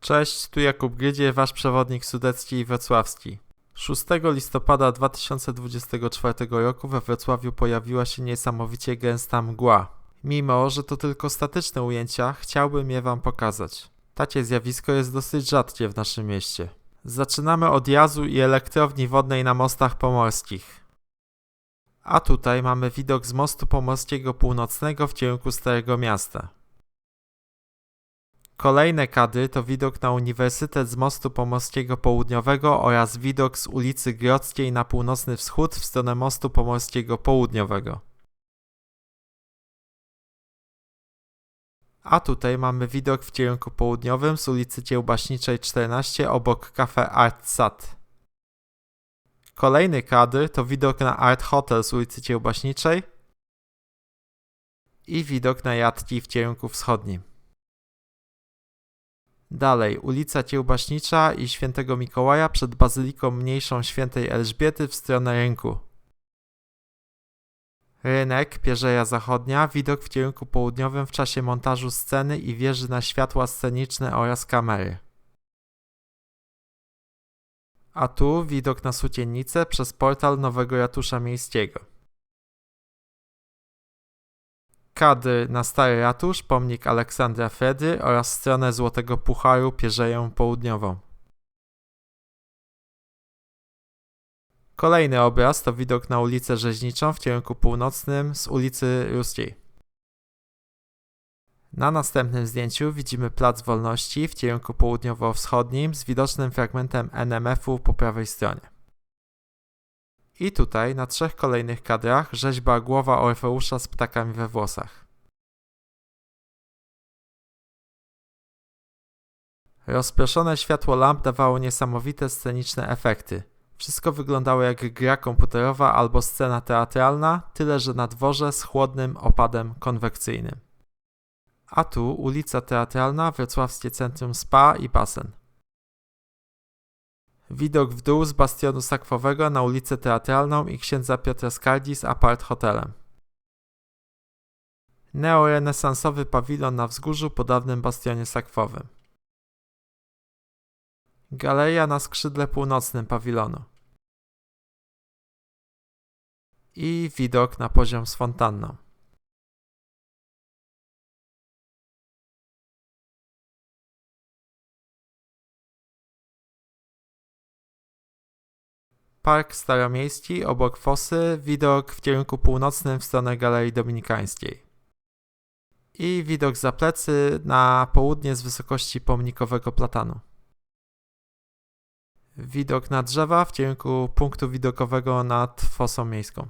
Cześć, tu Jakub Grydzie, wasz przewodnik sudecki i wrocławski. 6 listopada 2024 roku we Wrocławiu pojawiła się niesamowicie gęsta mgła. Mimo, że to tylko statyczne ujęcia, chciałbym je wam pokazać. Takie zjawisko jest dosyć rzadkie w naszym mieście. Zaczynamy od jazu i elektrowni wodnej na mostach pomorskich. A tutaj mamy widok z mostu pomorskiego północnego w kierunku Starego Miasta. Kolejne kadry to widok na Uniwersytet z mostu pomorskiego południowego oraz widok z ulicy Grodzkiej na północny wschód w stronę mostu pomorskiego południowego. A tutaj mamy widok w kierunku południowym z ulicy Kiełbaśniczej 14 obok kafe Art Sat. Kolejny kadr to widok na Art Hotel z ulicy Kiełbaśniczej i widok na jatki w kierunku wschodnim. Dalej, ulica Kiełbaśnicza i Świętego Mikołaja przed Bazyliką Mniejszą Świętej Elżbiety w stronę rynku. Rynek, Pierzeja Zachodnia, widok w kierunku południowym w czasie montażu sceny i wieży na światła sceniczne oraz kamery. A tu widok na Sukiennicę przez portal Nowego Ratusza Miejskiego. Kadry na Stary Ratusz, pomnik Aleksandra Fredy oraz stronę Złotego Pucharu, Pierzeję Południową. Kolejny obraz to widok na ulicę Rzeźniczą w kierunku północnym z ulicy Ruskiej. Na następnym zdjęciu widzimy Plac Wolności w kierunku południowo-wschodnim z widocznym fragmentem NMF-u po prawej stronie. I tutaj na trzech kolejnych kadrach rzeźba głowa Orfeusza z ptakami we włosach. Rozproszone światło lamp dawało niesamowite sceniczne efekty. Wszystko wyglądało jak gra komputerowa albo scena teatralna, tyle że na dworze z chłodnym opadem konwekcyjnym. A tu ulica Teatralna, Wrocławskie Centrum Spa i basen. Widok w dół z bastionu sakwowego na ulicę Teatralną i księdza Piotra Skargi z Apart Hotelem. Neorenesansowy pawilon na wzgórzu po dawnym bastionie sakwowym. Galeria na skrzydle północnym pawilonu. I widok na poziom z fontanną. Park Staromiejski obok Fosy, widok w kierunku północnym w stronę Galerii Dominikańskiej. I widok za plecy na południe z wysokości pomnikowego platanu. Widok na drzewa w kierunku punktu widokowego nad Fosą Miejską.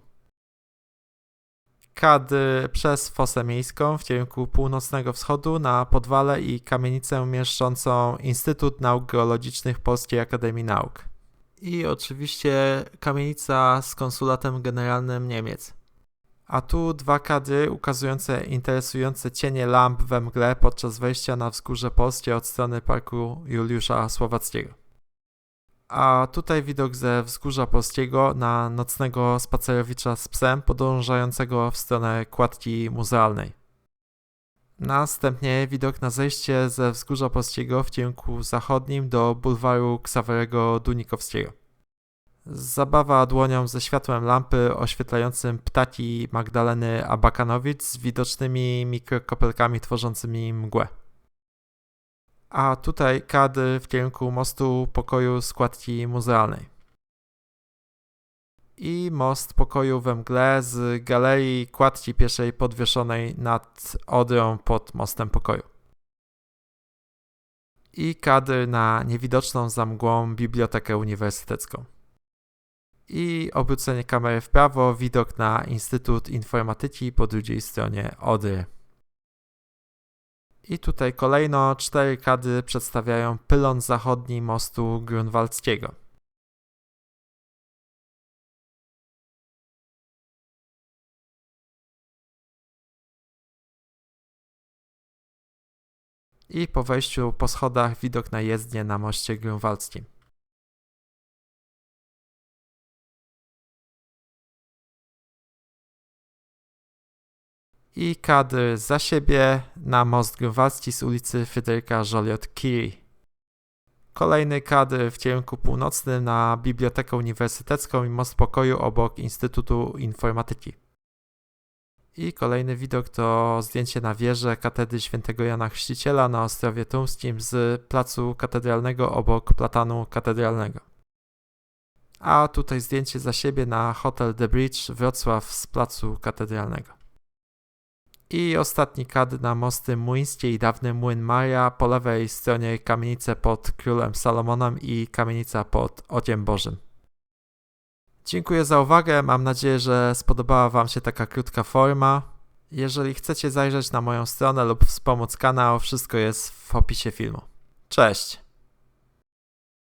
Kadr przez Fosę Miejską w kierunku północnego wschodu na podwale i kamienicę mieszczącą Instytut Nauk Geologicznych Polskiej Akademii Nauk. I oczywiście kamienica z konsulatem generalnym Niemiec. A tu dwa kadry ukazujące interesujące cienie lamp we mgle podczas wejścia na wzgórze polskie od strony parku Juliusza Słowackiego. A tutaj widok ze wzgórza polskiego na nocnego spacerowicza z psem podążającego w stronę kładki muzealnej. Następnie widok na zejście ze wzgórza polskiego w kierunku zachodnim do bulwaru Ksawerego Dunikowskiego. Zabawa dłonią ze światłem lampy oświetlającym ptaki Magdaleny Abakanowicz z widocznymi mikrokropelkami tworzącymi mgłę. A tutaj kadr w kierunku mostu pokoju składki muzealnej. I most pokoju we mgle z galerii kładki pieszej podwieszonej nad Odrą pod mostem pokoju. I kadr na niewidoczną za mgłą bibliotekę uniwersytecką. I obrócenie kamery w prawo, widok na Instytut Informatyki po drugiej stronie Odry. I tutaj kolejno 4 kadry przedstawiają pylon zachodni mostu grunwaldzkiego. I po wejściu po schodach widok na jezdnię na moście grunwaldzkim. I kadr za siebie na most grunwaldzki z ulicy Fryderyka Joliot-Curie. Kolejny kadr w kierunku północnym na Bibliotekę Uniwersytecką i Most Pokoju obok Instytutu Informatyki. I kolejny widok to zdjęcie na wieżę Katedry Świętego Jana Chrzciciela na Ostrowie Tumskim z placu katedralnego obok platanu katedralnego. A tutaj zdjęcie za siebie na Hotel The Bridge Wrocław z placu katedralnego. I ostatni kadr na mosty młyńskie i dawny młyn Maria, po lewej stronie kamienice pod Królem Salomonem i kamienica pod Okiem Bożym. Dziękuję za uwagę, mam nadzieję, że spodobała Wam się taka krótka forma. Jeżeli chcecie zajrzeć na moją stronę lub wspomóc kanał, wszystko jest w opisie filmu. Cześć!